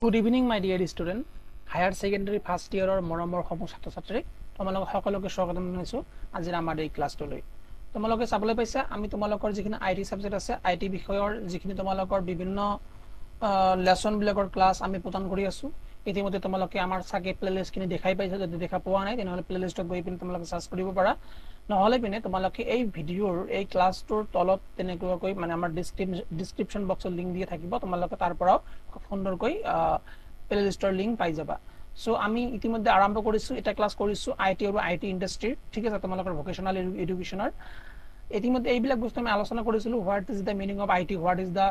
Good evening, my dear student. Higher secondary first year or মৰমৰ সমূহ ছাত্ৰ ছাত্ৰী তোমালোক সকলোকে স্বাগতম জনাইছো আজিৰ আমাৰ এই ক্লাছটোলৈ। তোমালোকে চাবলৈ পাইছা আমি তোমালোকৰ যিখিনি আইটি সাবজেক্ট আছে আইটি বিষয়ৰ যিখিনি তোমালোকৰ বিভিন্ন লেসন বিলাকৰ ক্লাছ আমি প্ৰদান কৰি আছো। ইতিমধ্যে তোমালোকে আমাৰ সাকে প্লেলিস্ট খিনি দেখাই পাইছা, যদি দেখা পোৱা নাই তেনেহলে প্লেলিস্টত গৈ পিনে তোমালোকে সাৰ্চ কৰিব পাৰা। নহলে পিনে তোমালোকে এই ভিডিওৰ এই ক্লাছটোৰ তলত তেনেকৈ মানে আমাৰ ডেসক্ৰিপচন বক্সৰ লিংক দিয়া থাকিব, তোমালোকে তাৰ পৰাও খুব সুন্দৰকৈ প্লেলিস্টৰ লিংক পাই যাবা। সো আমি ইতিমধ্যে আৰম্ভ কৰিছো, এটা ক্লাছ কৰিছো আইটি আৰু আইটি ইন্ডাস্ট্ৰি, ঠিক আছে, তোমালোকৰ ভোকেশনাল এডুকেশনৰ। ইতিমধ্যে এইবিলাক বস্তু আমি আলোচনা কৰিছিলো, what is the meaning of IT, what is the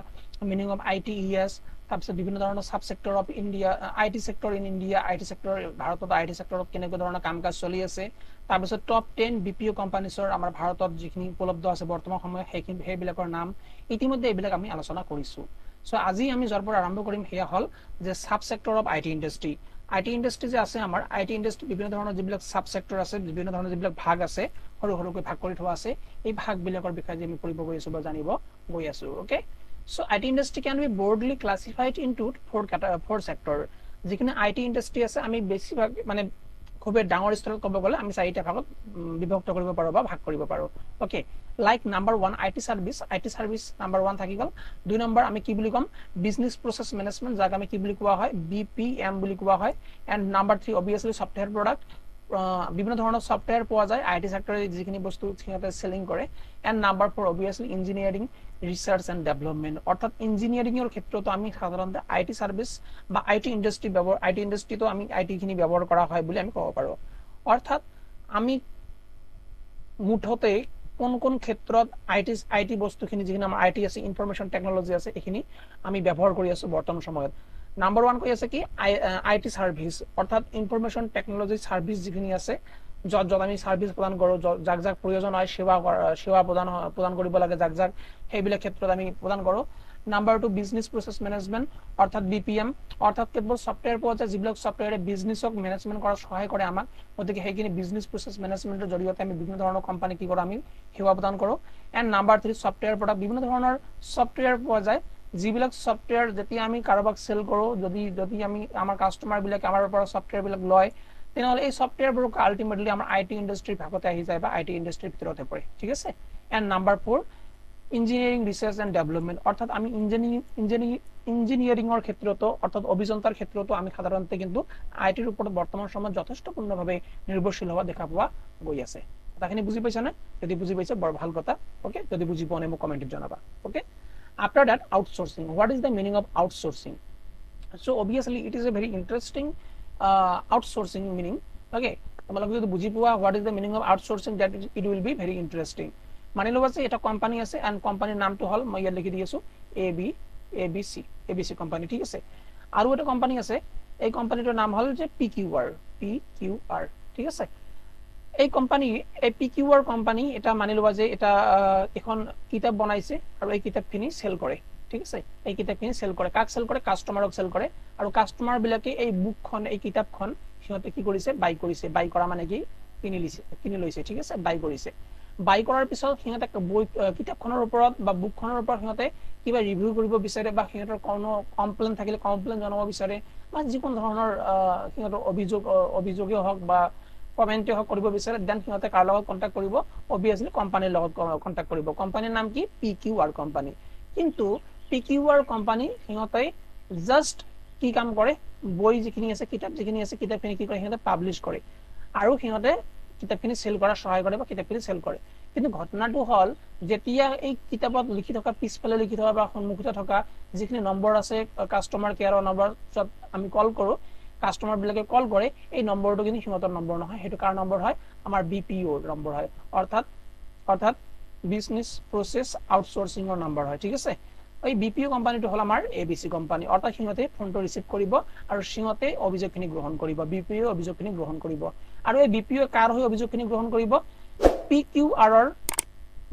meaning of IT ES, তাৰপিছত বিভিন্ন ধৰণৰ sub sector of India, IT sector in India, IT sector ভাৰতত আইটি সেক্টৰত কেনেকুৱা ধৰণৰ কাম কাজ চলি আছে, তাৰপিছত টপ 10 বিপিও কোম্পানীছৰ আমাৰ ভাৰতত যিখিনি উপলব্ধ আছে বৰ্তমান সময়ত সেইবিলাকৰ নাম ইতিমধ্যে এইবিলাক আমি আলোচনা কৰিছো। সো আজি আমি যাৰ পৰা আৰম্ভ কৰিম সেয়া হল যে sub sector of IT industry. IT industry যে আছে আমাৰ আইটি ইন্ডাস্ট্ৰি বিভিন্ন ধৰণৰ যিবিলাক সাব সেক্টৰ আছে, বিভিন্ন ধৰণৰ যিবিলাক ভাগ আছে, সৰু সৰুকৈ ভাগ কৰি থোৱা আছে, এই ভাগবিলাকৰ বিষয়ে আমি পঢ়িব গৈ আছো বা জানিব গৈ আছো। Okay, so IT industry can be broadly classified into four sector. যিখিনি IT industry আছে আমি বেছিভাগ মানে খুব ডাঙৰ স্তৰত ক'ব গ'লে আমি চাৰিটা ভাগত বিভক্ত কৰিব পাৰো বা ভাগ কৰিব পাৰো। Okay, like number 1 IT service number 1 থাকি গ'ল। 2 নম্বৰ আমি কি বুলি কম বিজনেস প্ৰসেস মেনেজমেন্ট, যাক আমি কি বুলি কোৱা হয় BPM বুলি কোৱা হয়। And number 3 obviously software product, বিভিন্ন ধৰণৰ সফটওয়্যাৰ পোৱা যায় আইটি সেক্টৰে যিখিনি বস্তু সিহঁতে সেলিং কৰে। And number 4 obviously engineering research and development, অর্থাৎ ইঞ্জিনিয়ারিং এর ক্ষেত্রতো আমি সাধারণত আইটি সার্ভিস বা আইটি ইন্ডাস্ট্রি ব্যবহার, আইটি ইন্ডাস্ট্রিতো আমি আইটি খিনি ব্যবহার করা হয় বলে আমি কব পাৰো। অৰ্থাৎ আমি মুঠতে কোন কোন ক্ষেত্ৰত আইটি বস্তুখিনি যিখিনি আমাৰ আইটি আছে, ইনফৰমেশন টেকনোলজি আছে, এইখিনি আমি ব্যবহাৰ কৰি আছো বৰ্তমান সময়ত। নাম্বাৰ 1 কৈ আছে কি আইটি সাৰ্ভিস, অৰ্থাৎ ইনফৰমেশন টেকনোলজি সাৰ্ভিস যিখিনি আছে, যত আমি সাৰ্ভিস প্ৰদান কৰো, যাক যাক প্ৰয়োজন হয় সেৱা প্ৰদান কৰিব লাগে, যাক যাক সেইবিলাক ক্ষেত্ৰত আমি প্ৰদান কৰো। নাম্বাৰ 2 বিজনেস প্ৰসেস ম্যানেজমেন্ট, অৰ্থাৎ বিপিএম, অৰ্থাৎ কেবল সফটওয়্যাৰ পোৱা যায় যিবিলাক সফটওয়্যাৰে বিজনেসক ম্যানেজমেন্ট কৰাত সহায় কৰে আমাক, গতিকে সেইখিনি বিজনেস প্ৰসেস ম্যানেজমেন্টেৰ জৰিয়তে আমি বিভিন্ন ধৰণৰ কোম্পানী কি কৰো আমি সেৱা প্ৰদান কৰো। এন্ড নাম্বাৰ 3 সফটওয়্যাৰ প্ৰডাক্ট, বিভিন্ন ধৰণৰ সফটওয়্যাৰ পোৱা যায় যিবিলাক সফটওয়্যাৰ যেতিয়া আমি কাৰোবাক সেল কৰো, যদি আমি আমাৰ কাস্টমাৰ বিলাকে আমাৰ পৰা সফটওয়্যাৰ বিলাক লয়, তেনেহলে এই সফটওয়্যাৰবোৰ আলটিমেটলি আমাৰ আইটি ইন্ডাস্ট্ৰিৰ ভাগতে আহি যায় বা আইটি ইন্ডাস্ট্ৰিৰ ভিতৰতে পৰে, ঠিক আছে। And number 4 engineering research and development, অৰ্থাৎ আমি ইঞ্জিনিয়াৰিংৰ ক্ষেত্ৰতো অৰ্থাৎ অভিযন্তাৰ ক্ষেত্ৰতো আমি সাধাৰণতে কিন্তু আইটিৰ ওপৰত বৰ্তমান সময়ত যথেষ্টপূৰ্ণভাৱে নিৰ্ভৰশীল হোৱা দেখা পোৱা গৈ আছে। কথাখিনি বুজি পাইছা নে? যদি বুজি পাইছা বৰ ভাল কথা। ওকে, যদি বুজি পোৱা নাই মোক কমেন্টত জনাবা। Okay, after that outsourcing, what is the meaning of outsourcing? So obviously it is a very interesting outsourcing meaning. Okay, তোমালোকে যদি বুজি পোৱা what is the meaning of outsourcing, that it will be very interesting. মানি লব আছে এটা company আছে and কোম্পানীৰ নামটো হল, মই ইয়াত লিখি দি আছো এবিসি কোম্পানী, ঠিক আছে। আৰু এটা কোম্পানী আছে, এই কোম্পানীটোৰ নাম হল যে পিকিউআৰ, ঠিক আছে। এই কোম্পানী, এই পিকিউআৰ কোম্পানী এটা মানি লবা যে এটা এখন কিতাপ বনাইছে আৰু এই কিতাপখিনি সেল কৰে, ঠিক আছে। এই কিতাপখিনি সেল কৰে, কাক সেল কৰে? কাস্টমাৰক সেল কৰে। আৰু কাস্টমাৰ বিলাকে এই বুকখন, এই কিতাপখন সিহঁতে কি কৰিছে? বাই কৰিছে। বাই কৰা মানে কি? কিনি লৈছে, ঠিক আছে, বাই কৰিছে। বাই কৰাৰ পিছত সিহঁতে কিতাপখনৰ ওপৰত বা বুকখনৰ ওপৰত সিহঁতে কিবা ৰিভিউ কৰিব বিচাৰে বা সিহঁতৰ কোনো কমপ্লেইন থাকিলে কমপ্লেইন জনাব বিচাৰে বা যিকোনো ধৰণৰ সিহঁতৰ অভিযোগে হওক বা কমেন্টে হওক কৰিব বিচাৰে, দেন সিহঁতে কাৰ লগত কন্টাক্ট কৰিব? অবভিয়াসলি কোম্পানীৰ লগত কন্টাক্ট কৰিব। কোম্পানীৰ নাম কি? পিকিউআৰ কোম্পানী। কিন্তু পিকিউআৰ কোম্পানী সিহঁতে জাস্ট কি কাম কৰে? বই যিখিনি আছে, কিতাপ যিখিনি আছে, কিতাপখিনি কি কৰে? সিহঁতে পাবলিছ কৰে আৰু সিহঁতে কিতাপখিনি সেল কৰা সহায় কৰে বা কিতাপখিনি সেল কৰে। কিন্তু ঘটনাটো হল, যেতিয়া এই কিতাপত লিখি থকা, পিছফালে লিখি থকা বা সন্মুখতে থকা যিখিনি নম্বৰ আছে কাস্টমাৰ কেয়াৰৰ নম্বৰ, যত আমি কল কৰো, কাস্টমাৰ বিলাকে কল কৰে, এই নম্বৰটো কিন্তু সিহঁতৰ নম্বৰ নহয়, সেইটো কাৰ নম্বৰ হয়? আমাৰ বিপিওৰ নম্বৰ হয়, অৰ্থাৎ বিজনেস প্ৰসেস আউটসোৰ্সিংৰ নম্বৰ হয়, ঠিক আছে। এই বিপিও কোম্পানীটো হল আমাৰ এবিসি কোম্পানী, অৰ্থাৎ সিহঁতে ফোনটো ৰিসিভ কৰিব আৰু সিহঁতে অভিযোগখিনি গ্ৰহণ কৰিব, বিপিও অভিযোগখিনি গ্ৰহণ কৰিব। আৰু এই বিপিও কাৰ হৈ অভিযোগখিনি গ্ৰহণ কৰিব? পিকিউআৰৰ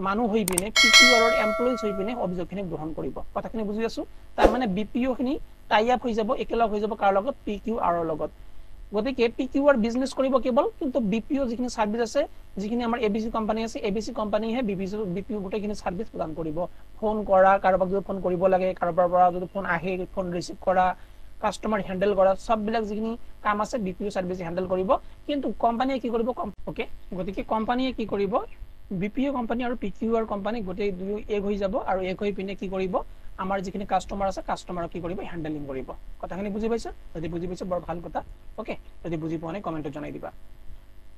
মানুহ হৈ পিনে, পিকিউআৰৰ এমপ্লয়িজ হৈ পিনে অভিযোগখিনি গ্ৰহণ কৰিব। কথাখিনি বুজি আছো? তাৰ মানে বিপিও খিনি টাই আপ হৈ যাব, একেলগ হৈ যাব কাৰ লগত? পিকিউআৰৰ লগত। গতিকে পিকিউআৰ বিজনেস কৰিব কেৱল, কিন্তু বিপিও যিখিনি সাৰ্ভিস আছে, যিখিনি আমাৰ এবিসি কোম্পানী আছে, এবিসি কোম্পানীহে বিপিও গোটেইখিনি সাৰ্ভিস প্ৰদান কৰিব। ফোন কৰা, কাৰোবাক যদি ফোন কৰিব লাগে, কাৰোবাৰ পৰা যদি ফোন আহে ফোন ৰিসিভ কৰা, কাস্টমাৰ হ্যান্ডেল কৰা সববিলাক যিখিনি কাম আছে বিপিও সাৰ্ভিস হ্যান্ডেল কৰিব কিন্তু কোম্পানীয়ে কি কৰিব ওকে গতিকে কোম্পানীয়ে কি কৰিব বিপিও কোম্পানী আৰু পিকিউআৰ কোম্পানী গোটেই দুই এক হৈ যাব আৰু এক হৈ পিনে কি কৰিব আমাৰ যিখিনি কাস্টমাৰ আছে কাস্টমাৰক কি কৰিব হ্যান্ডেলিং কৰিব কথাখিনি বুজি পাইছা যদি বুজি পাইছা বৰ ভাল কথা ওকে যদি বুজি পোৱা নাই কমেন্টত জনাই দিবা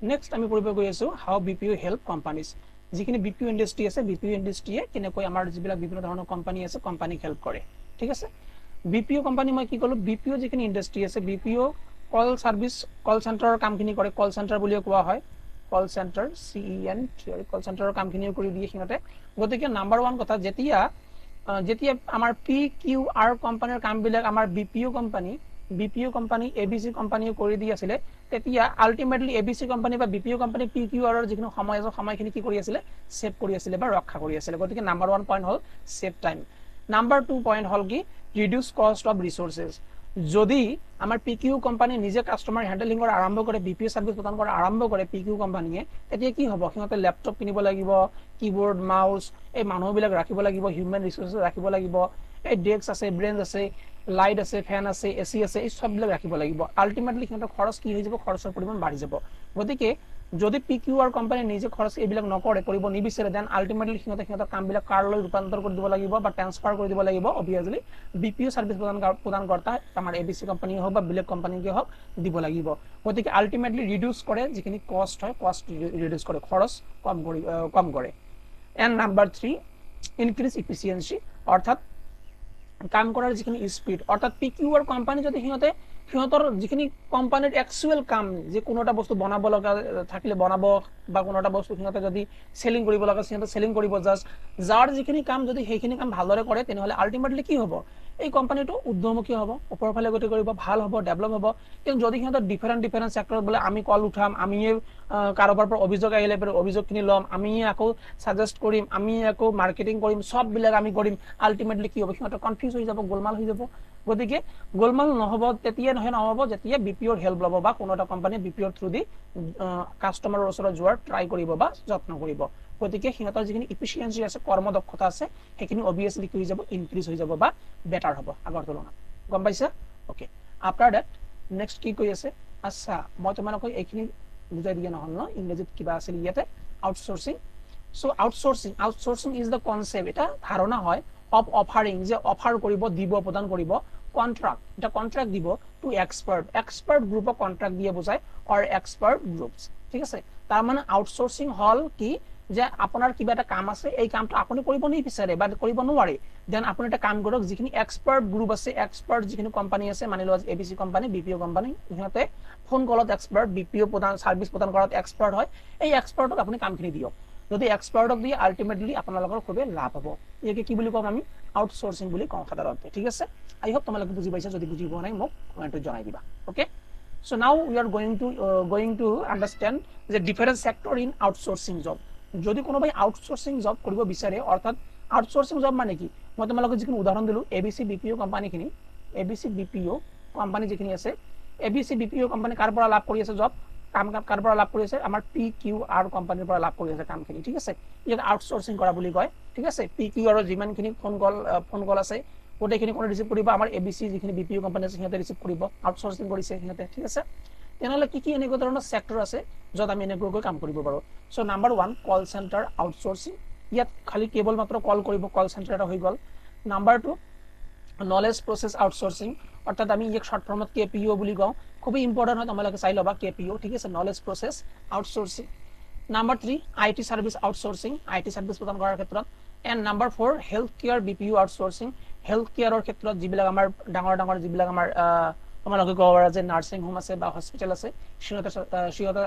নেক্সট আমি পঢ়িব গৈ আছো হাউ বিপিও হেল্প কোম্পানিজ যিখিনি বিপিও ইন্ডাস্ট্রি আছে বিপিও ইন্ডাস্ট্রিয়ে কেনেকৈ আমাৰ যিবিলাক বিভিন্ন ধৰণৰ কোম্পানী আছে কোম্পানীক হেল্প কৰে ঠিক আছে বিপিও কোম্পানী মই কি কলো বিপিও যিখিনি ইন্ডাস্ট্ৰি আছে বিপিও কল সাৰ্ভিস কল সেন্টাৰৰ কামখিনি কৰে কল সেন্টাৰ বুলিও কোৱা হয় কল সেন্টাৰ CEN কল সেন্টাৰৰ কামখিনিও কৰি দিয়ে সিহঁতে গতিকে নাম্বাৰ 1 কথা যেতিয়া আমাৰ PQR কোম্পানীৰ কামবিলাক আমাৰ বিপিও কোম্পানী ABC কোম্পানীও কৰি দি আছিল তেতিয়া আলটিমেটলি ABC কোম্পানী বা বিপিও কোম্পানী PQR ৰ যিখিনি সময়খিনি কি কৰি আছিল সেভ কৰি আছিল বা ৰক্ষা কৰি আছিল গতিকে নাম্বাৰ 1 পইণ্ট হল সেভ টাইম নাম্বাৰ 2 পইণ্ট হল কি ৰিডিউস কষ্ট অফ ৰিসোৰ্সেস যদি আমাৰ পিকিউ কোম্পানী নিজে কাস্টমাৰ হ্যান্ডলিং কৰা আৰম্ভ কৰে বিপিও সাৰ্ভিস প্ৰদান কৰা আৰম্ভ কৰে পিকিউ কোম্পানীয়ে তেতিয়া কি হ'ব সিহঁতে ল্যাপটপ কিনিব লাগিব কিবোৰ্ড মাউস এই মানুহবিলাক ৰাখিব লাগিব হিউম্যান ৰিসোৰ্সেস ৰাখিব লাগিব এই ডেস্ক আছে ব্ৰেঞ্চ আছে লাইট আছে ফ্যান আছে এসি আছে এই সববিলাক ৰাখিব লাগিব আলটিমেটলি সিহঁতৰ খৰচ কি হৈ যাব খৰচৰ পৰিমাণ বাঢ়ি যাব গতিকে যদি পিকিউআৰ কোম্পানী নিজে খৰচ এইবিলাক নকৰে কৰিব নিবিচাৰে দেন আলটিমেটলি সিহঁতৰ কামবিলাক কাৰলৈ ৰূপান্তৰ কৰি দিব লাগিব বা ট্ৰান্সফাৰ কৰি দিব লাগিব অবিয়াসলি বিপিও সাৰ্ভিস প্ৰদানকৰ্তা আমাৰ এবিসি কোম্পানী হওক বা বেলেগ কোম্পানীকে হওক দিব লাগিব গতিকে আলটিমেটলি ৰিডিউস কৰে যিখিনি কষ্ট হয় কষ্ট ৰিডিউস কৰে খৰচ কম কৰে এন্ড নাম্বাৰ 3 ইনক্ৰিজ এফিসিয়েন্সি অৰ্থাৎ কাম কৰাৰ যিখিনি স্পিড অৰ্থাৎ পিকিউআৰ কোম্পানী যদি সিহঁতৰ যিখিনি কোম্পানীৰ একচুয়াল কাম যে কোনো এটা বস্তু বনাব লগা থাকিলে বনাব বা কোনো এটা বস্তু সিহঁতে যদি সেলিং কৰিব লগা সিহঁতে সেলিং কৰিব জাস্ট যাৰ যিখিনি কাম যদি সেইখিনি কাম ভালদৰে কৰে তেনেহলে আলটিমেটলি কি হ'ব এই কোম্পানীটো উদ্যমুখী হ'ব ওপৰৰ ফালে গতি কৰিব ভাল হ'ব ডেভেলপ হ'ব কিন্তু যদি সিহঁতৰ ডিফাৰেন্ট সেক্টৰত বলে আমি কল উঠাম আমি কাৰোবাৰ পৰা অভিযোগ আহিলে অভিযোগখিনি লম আমি আকৌ সাজেষ্ট কৰিম আমি আকৌ মাৰ্কেটিং কৰিম সব বিলাক আমি কৰিম আলটিমেটলি কি হ'ব সিহঁতৰ কনফিউজ হৈ যাব গোলমাল হৈ যাব গতিকে গোলমাল নহব তেতিয়া নহব যেতিয়া বিপিওৰ হেল্প লব বা কোনো এটা কোম্পানী বিপিওৰ থ্ৰু দি কাস্টমাৰৰ ওচৰত যোৱাৰ ট্ৰাই কৰিব বা যত্ন কৰিব গতিকে সিহঁতৰ যিখিনি এফিসিয়েন্সি আছে কৰ্মদক্ষতা আছে সেইখিনি অবিয়াসলি কি হৈ যাব ইনক্ৰিজ হৈ যাব বা বেটাৰ হ'ব আগৰ তুলনাত গম পাইছা ওকে আফটাৰ দ্যাট নেক্সট কি কৈ আছে আচ্ছা মই তোমালোকক এইখিনি বুজাই দিয়া নহল ন ইংৰাজীত কিবা আছিল ইয়াতে আউটসোৰ্সিং সো আউটসোৰ্সিং ইজ দ্য কনসেপ্ট এটা ধাৰণা হয় অফ অফাৰিং যে অফাৰ কৰিব দিব প্ৰদান কৰিব কন্ট্রাক্ট এটা কন্ট্রাক্ট দিব টু এক্সপার্ট গ্রুপক কন্ট্রাক্ট দিয়ে বোঝায় অর এক্সপার্ট গ্রুপস ঠিক আছে তার মানে আউটসোর্সিং হল কি যে আপোনাৰ কিবা এটা কাম আছে এই কামটো আপুনি কৰিব নিবিচাৰে বা কৰিব নোৱাৰে দেন আপুনি এটা কাম কৰক যিখিনি এক্সপাৰ্ট গ্ৰুপ আছে এক্সপার্ট যিখিনি কোম্পানী আছে মানি লওয়া এবিসি কোম্পানী বিপিও কোম্পানী ইহঁতে ফোন কলত এক্সপার্ট বিপিও প্ৰদান সাৰ্ভিস প্ৰদান কৰাত এক্সপাৰ্ট হয় এই এক্সপাৰ্টক আপুনি কামখিনি দিয়ক যদি এক্সপাৰ্টক দিয়ে আলটিমেটলি আপোনালোকৰ খুবেই লাভ হ'ব ইয়াকে কি বুলি কম আমি আউটসোৰ্সিং বুলি কওঁ সাধাৰণতে ঠিক আছে I hope তোমালোকে বুজি পাইছা যদি বুজি পোৱা নাই মোক কমেন্টত জনাই দিবা okay so now we are going to understand the different sector in outsourcing job যদি কোনোবাই আউটসোর্সিং জব কৰিব বিচাৰে অৰ্থাৎ আউটসোৰ্সিং জব মানে কি মই তোমালোকক যিখিনি উদাহৰণ দিলো এবিসি বিপিও কোম্পানীখিনি এবিসি বিপিও কোম্পানী যিখিনি আছে এবিসি বিপিও কোম্পানী কাৰ পৰা লাভ কৰি আছে জব কাম কাৰ পৰা লাভ কৰি আছে আমাৰ পিকিউআৰ কোম্পানীৰ পৰা লাভ কৰি আছে কামখিনি ঠিক আছে ইয়াক আউটসোৰ্সিং কৰা বুলি কয় ঠিক আছে পিকিউআৰ যিমানখিনি ফোন কল আছে গোটেইখিনি কোনে ৰিসিভ কৰিব আমাৰ এবিসি যিখিনি বিপিও কোম্পানী আছে সিহঁতে ৰিসিভ কৰিব আউটসোৰ্সিং কৰিছে সিহঁতে ঠিক আছে তেনেহলে কি এনেকুৱা ধৰণৰ সেক্টৰ আছে যত আমি এনেকৈ কাম কৰিব পাৰো সো নাম্বাৰ 1 কল সেন্টাৰ আউটসোৰ্সিং ইয়াত খালি কেবল মাত্ৰ কল কৰিব কল সেন্টাৰ এটা হৈ গল নাম্বাৰ 2 নলেজ প্ৰসেস আউটসোৰ্সিং অৰ্থাৎ আমি এক শৰ্ট ফৰ্মত কেপিও বুলি কওঁ খুব ইম্পৰ্টেন্ট হয় তোমালোকে চাই লবা কেপিও ঠিক আছে knowledge process outsourcing number 3 IT service outsourcing IT service প্ৰদান কৰাৰ ক্ষেত্ৰত and number 4 health care BPO outsourcing health কেয়াৰৰ ক্ষেত্ৰত যিবিলাক আমাৰ ডাঙৰ যিবিলাক আমাৰ তোমালোকে ক'ব পাৰা যে নাৰ্সিং হোম আছে বা হস্পিটেল আছে সিহঁতে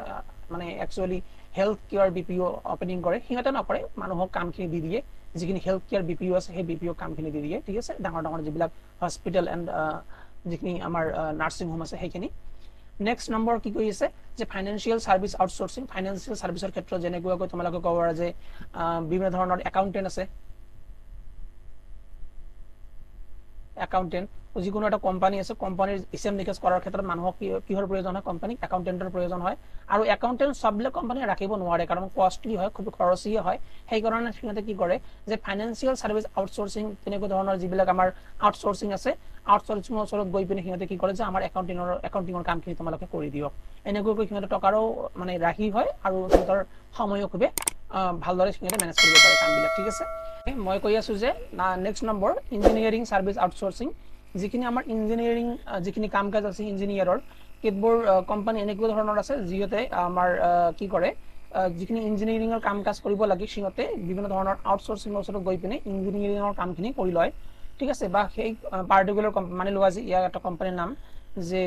মানে actually health care BPO opening কৰে সিহঁতে নকৰে মানুহক কামখিনি দি দিয়ে যিখিনি হেলথ কেয়াৰ বিপিও আছে সেই বিপিও কামখিনি দি দিয়ে ঠিক আছে ডাঙৰ যিবিলাক হস্পিটেল এন্ড যিখিনি আমাৰ নাৰ্সিং হোম আছে সেইখিনি নেক্সট নম্বৰ কি কৈ আছে যে ফাইনান্সিয়াল সাৰ্ভিস আউটসোৰ্সিং ফাইনান্সিয়াল সাৰ্ভিসৰ ক্ষেত্ৰত যেনেকৈ তোমালোকে ক'ব পাৰা যে বিভিন্ন ধৰণৰ একাউন্টেন্ট আছে একাউন্টেন্ট যিকোনো এটা কোম্পানী আছে কোম্পানীৰ হিসাব নিকাচ কৰাৰ ক্ষেত্ৰত মানুহক কিহৰ প্ৰয়োজন হয় কোম্পানীক একাউন্টেন্টৰ প্ৰয়োজন হয় আৰু একাউন্টেন্ট সবলে কোম্পানী ৰাখিব নোৱাৰে কাৰণ কষ্টলি হয় খুব খৰচীয় হয় সেই কাৰণে সিহঁতে কি কৰে যে ফাইনান্সিয়াল সাৰ্ভিস আউটসোৰ্সিং তেনেকৈ ধৰণৰ যিবিলাক আমাৰ আউটসোৰ্সিং আছে আউটসোৰ্সিংৰ ওচৰত গৈ পিনে সিহঁতে কি কৰে যে আমাৰ একাউন্টিংৰ কামখিনি তোমালোকে কৰি দিয়ক এনেকৈ সিহঁতে টকাৰো মানে ৰাহি হয় আৰু সিহঁতৰ সময়ও খুবে ভালদৰে সিহঁতে মেনেজ কৰিব পাৰে কামবিলাক ঠিক আছে মই কৈ আছো যে নেক্সট নম্বৰ ইঞ্জিনিয়াৰিং সাৰ্ভিস আউটসোৰ্সিং যিখিনি আমাৰ ইঞ্জিনিয়াৰিং যিখিনি কাম কাজ আছে ইঞ্জিনিয়াৰৰ কেতবোৰ কোম্পানী এনেকুৱা ধৰণৰ আছে যিহতে আমাৰ কি কৰে যিখিনি ইঞ্জিনিয়াৰিংৰ কাম কাজ কৰিব লাগে সিহঁতে বিভিন্ন ধৰণৰ আউটসোৰ্সিংৰ ওচৰত গৈ পিনে ইঞ্জিনিয়াৰিংৰ কামখিনি কৰি লয় ঠিক আছে বা সেই পাৰ্টিকুলাৰ মানি লোৱা যে ইয়াৰ এটা কোম্পানীৰ নাম যে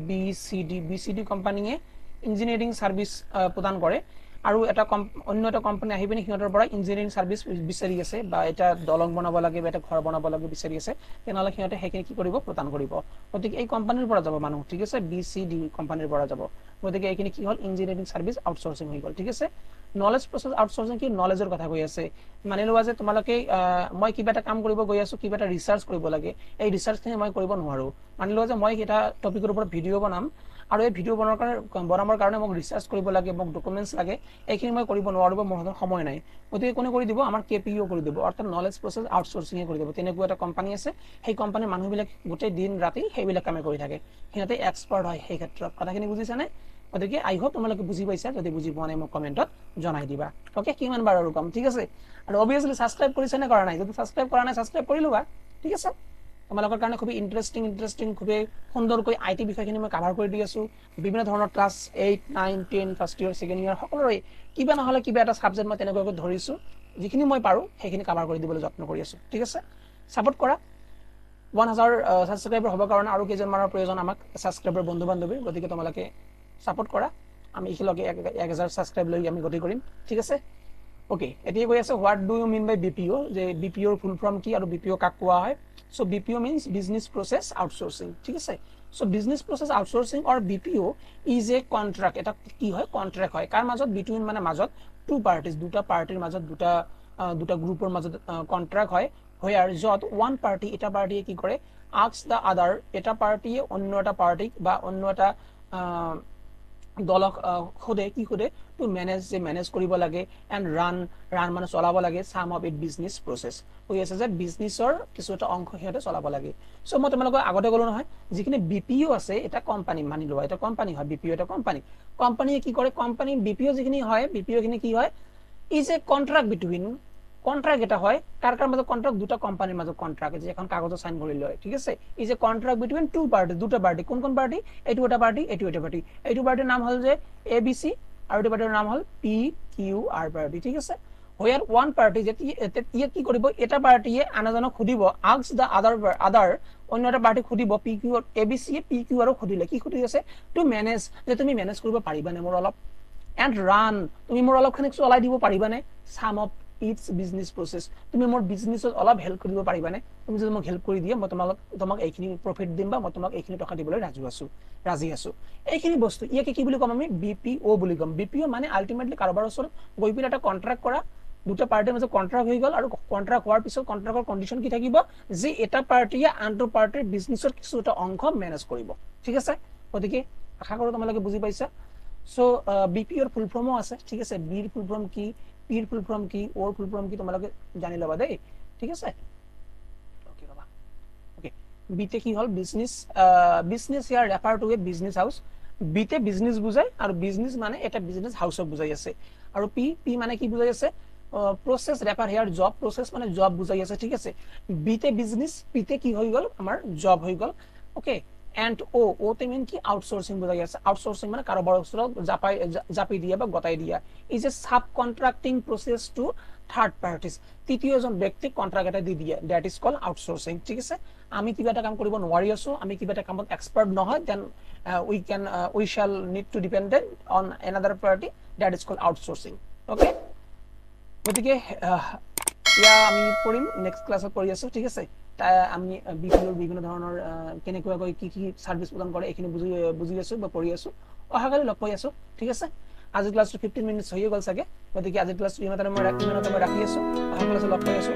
বিসিডি কোম্পানীয়ে ইঞ্জিনিয়াৰিং সাৰ্ভিস প্ৰদান কৰে আৰু এটা অন্য এটা কোম্পানী আহি পিনে সিহঁতৰ পৰা ইঞ্জিনিয়াৰিং সাৰ্ভিস বিচাৰি আছে বা এটা দলং বনাব লাগে বা এটা ঘৰ বনাব লাগে বিচাৰি আছে তেনেহলে সিহঁতে সেইখিনি কি কৰিব প্ৰদান কৰিব গতিকে এই কোম্পানীৰ পৰা যাব মানুহ ঠিক আছে বিসিডি কোম্পানীৰ পৰা যাব গতিকে এইখিনি কি হল ইঞ্জিনিয়াৰিং সাৰ্ভিস আউটসোৰ্সিং হৈ গল ঠিক আছে নলেজ প্ৰসেস আউটসোৰ্সিং কি নলেজৰ কথা কৈ আছে মানি লোৱা যে তোমালোকে মই কিবা এটা কাম কৰিব গৈ আছো কিবা এটা ৰিসাৰ্চ কৰিব লাগে এই ৰিসাৰ্চখিনি মই কৰিব নোৱাৰো মানি লোৱা যে মই এটা টপিকৰ ওপৰত ভিডিও বনাম আৰু এই ভিডিও বনাবৰ কাৰণে মোক ৰিসাৰ্চ কৰিব লাগে মোক ডকুমেন্টস লাগে এইখিনি মই কৰিব নোৱাৰো বা মোৰ হাতত সময় নাই গতিকে কোনে কৰি দিব আমাৰ কেপিও কৰি দিব অৰ্থাৎ নলেজ প্ৰসেস আউটসোৰ্সিং কৰি দিব তেনেকুৱা এটা কোম্পানী আছে সেই কোম্পানীৰ মানুহবিলাক গোটেই দিন ৰাতি সেইবিলাক কাম কৰি থাকে সিহঁতে এক্সপাৰ্ট হয় সেই ক্ষেত্ৰত কথাখিনি বুজিছানে গতিকে আই হোপ তোমালোকে বুজি পাইছা যদি বুজি পোৱা নাই মোক কমেন্টত জনাই দিবা ওকে কিমান বাৰ আৰু কম ঠিক আছে আৰু অবিয়াসলি সাবস্ক্ৰাইব কৰিছা নে কৰা নাই যদি সাবস্ক্ৰাইব কৰা নাই সাবস্ক্ৰাইব কৰি লবা ঠিক আছে তোমালোকৰ কাৰণে খুব ইন্টাৰেষ্টিং খুব সুন্দৰকৈ আইটি বিষয়খিনি মই কভাৰ কৰি দি আছো বিভিন্ন ধৰণৰ ক্লাছ 8 9 10 ফাৰ্ষ্ট ইয়াৰ সেকেন্ড ইয়াৰ সকলোৰে কিবা নহলে কিবা এটা সাবজেক্ট মই তেনেকৈ ধৰিছো যিখিনি মই পাৰো সেইখিনি কভাৰ কৰি দিবলৈ যত্ন কৰি আছো ঠিক আছে সাপোৰ্ট কৰা 1000 সাবস্ক্ৰাইবাৰ হ'ব কাৰণে আৰু কেইজনমানৰ প্ৰয়োজন আমাক সাবস্ক্ৰাইবাৰ বন্ধু বান্ধৱী গতিকে তোমালোকে সাপোৰ্ট কৰা আমি একেলগে 1000 সাবস্ক্ৰাইব লৈ আমি গতি কৰিম ঠিক আছে ওকে এতিয়া কৈ আছে what do you mean by BPO যে বিপিওৰ ফুল ফৰ্ম কি আৰু বিপিও কাক কোৱা হয় so BPO means business process outsourcing ঠিক আছে so business process outsourcing or BPO is a contract এটা কি হয় কন্ট্ৰাক্ট হয় কাৰ মাজত বিটুইন মানে মাজত টু পাৰ্টিজ দুটা পাৰ্টিৰ মাজত দুটা গ্ৰুপৰ মাজত কন্ট্ৰাক্ট হয় হোয়াৰ যত ওয়ান পাৰ্টি এটা পাৰ্টিয়ে কি কৰে আস্ক দা আদাৰ এটা পাৰ্টিয়ে অন্য এটা পাৰ্টিক বা অন্য এটা দলক খুদে কি খুদে টু মেনেজ কৰিব লাগে এন্ড ৰান মানে চলাব লাগে সাম অফ ইট বিজনেস প্ৰসেস হৈ আছে যে বিজনেসৰ কিছু এটা অংশ হিতে চলাব লাগে সো মই তোমালোকক আগতে গলো নহয় যিখিনি বিপিও আছে এটা কোম্পানী মানি লোৱা এটা কোম্পানী হয় বিপিও এটা কোম্পানীয়ে কি কৰে কোম্পানী বিপিও যিখিনি হয় বিপিও খিনি কি হয় is a contract between contract এটা হয় কার মাজত কন্ট্রাক্ট দুটা কোম্পানীৰ মাজত কন্ট্ৰাক্ট যে এখন কাগজত সাইন কৰি লয় ঠিক আছে is a contract between two party দুটা পার্টি কোন পার্টি এইটো এটা পার্টি এইটো এটা পার্টি এইটো পাৰ্টিৰ নাম হল যে এবিসি আৰু এইটো পাৰ্টিৰ নাম হল পি কিউ আৰ পাৰ্টি ঠিক আছে হোয়াৰ ওয়ান পাৰ্টি যে কি কৰিব এটা পাৰ্টিয়ে আনজনক খুদিব আস্ক দা আদাৰ অন্য এটা পাৰ্টি খুদিব P Q ABC P Q আৰু খুদিলে কি খুদি আছে টু মেনেজ যে তুমি মেনেজ কৰিব পাৰিবানে মোৰ অলপ এন্ড ৰান তুমি মোৰ অলপখানি চলাই দিব পাৰিবানে সাম অফ ইটস বিজনেস প্ৰসেস তুমি মোৰ বিজনেসত অলপ হেল্প কৰিব পাৰিবানে তুমি যদি মোক হেল্প কৰি দিয়া মই তোমাক এইখিনি প্ৰফিট দিম বা মই তোমাক এইখিনি টকা দিবলৈ ৰাজি আছো এইখিনি বস্তু ইয়াকে কি বুলি কম আমি বিপিও বুলি কম বিপিও মানে আলটিমেটলি কাৰোবাৰ ওচৰত গৈ পিনে এটা কন্ট্ৰাক্ট কৰা দুটা পাৰ্টিৰ মাজত কন্ট্ৰাক্ট হৈ গল আৰু কন্ট্ৰাক্ট হোৱাৰ পিছত কন্ট্ৰাক্টৰ কন্ডিশন কি থাকিব যে এটা পাৰ্টিয়ে আনটো পাৰ্টিৰ বিজনেসৰ কিছু এটা অংশ মেনেজ কৰিব ঠিক আছে গতিকে আশা কৰো তোমালোকে বুজি পাইছা সো বিপিওৰ ফুল ফৰ্মও আছে ঠিক আছে বিৰ ফুল ফৰ্ম কি পিৰ ফুল ফৰ্ম কি ওৰ ফুল ফৰ্ম কি তোমালোকে জানি লবা দেই ঠিক আছে ওকে ৰবা ওকে বিতে কি হল বিজনেস ইয়াৰ refer to a business house বিতে বিজনেস বুজায় আৰু বিজনেস মানে এটা বিজনেস হাউসক বুজাই আছে আৰু পি মানে কি বুজাই আছে process ৰেফাৰ হিয়াৰ জব process মানে জব বুজাই আছে ঠিক আছে বিতে বিজনেস পিতে কি হৈ গল আমাৰ জব হৈ গল ওকে and o তে mean কি আউটসোৰ্সিং বুঝাই আছে আউটসোৰ্সিং মানে কাৰোবাৰ ওচৰত জাপি দিয়া বা গতাই দিয়া is a sub contracting process to third parties তৃতীয় জন ব্যক্তি কন্ট্রাক্ট এটা দি দিয়ে দ্যাট ইজ কল আউটসোর্সিং ঠিক আছে আমি কিবা এটা কাম কৰিব নোৱাৰি আছো আমি কিবা এটা কামত এক্সপার্ট নহয় then we shall need to dependent on another party that is call outsourcing okay গতিকে ইয়া আমি পঢ়িম নেক্সট ক্লাছত পঢ়ি আছো ঠিক আছে আমি বিপিওৰ বিভিন্ন ধৰণৰ কেনেকৈ কি সাৰ্ভিস প্ৰদান কৰে এইখিনি বুজি আছো বা পঢ়ি আছো অহাকালি লগ পাই আছো ঠিক আছে আজি ক্লাছটো 15 মিনিটস হৈ গল সাগে গতিকে আজি ক্লাছটো ইমানতে মই ৰাখি আছো অহা ক্লাছত লগ পাই আছো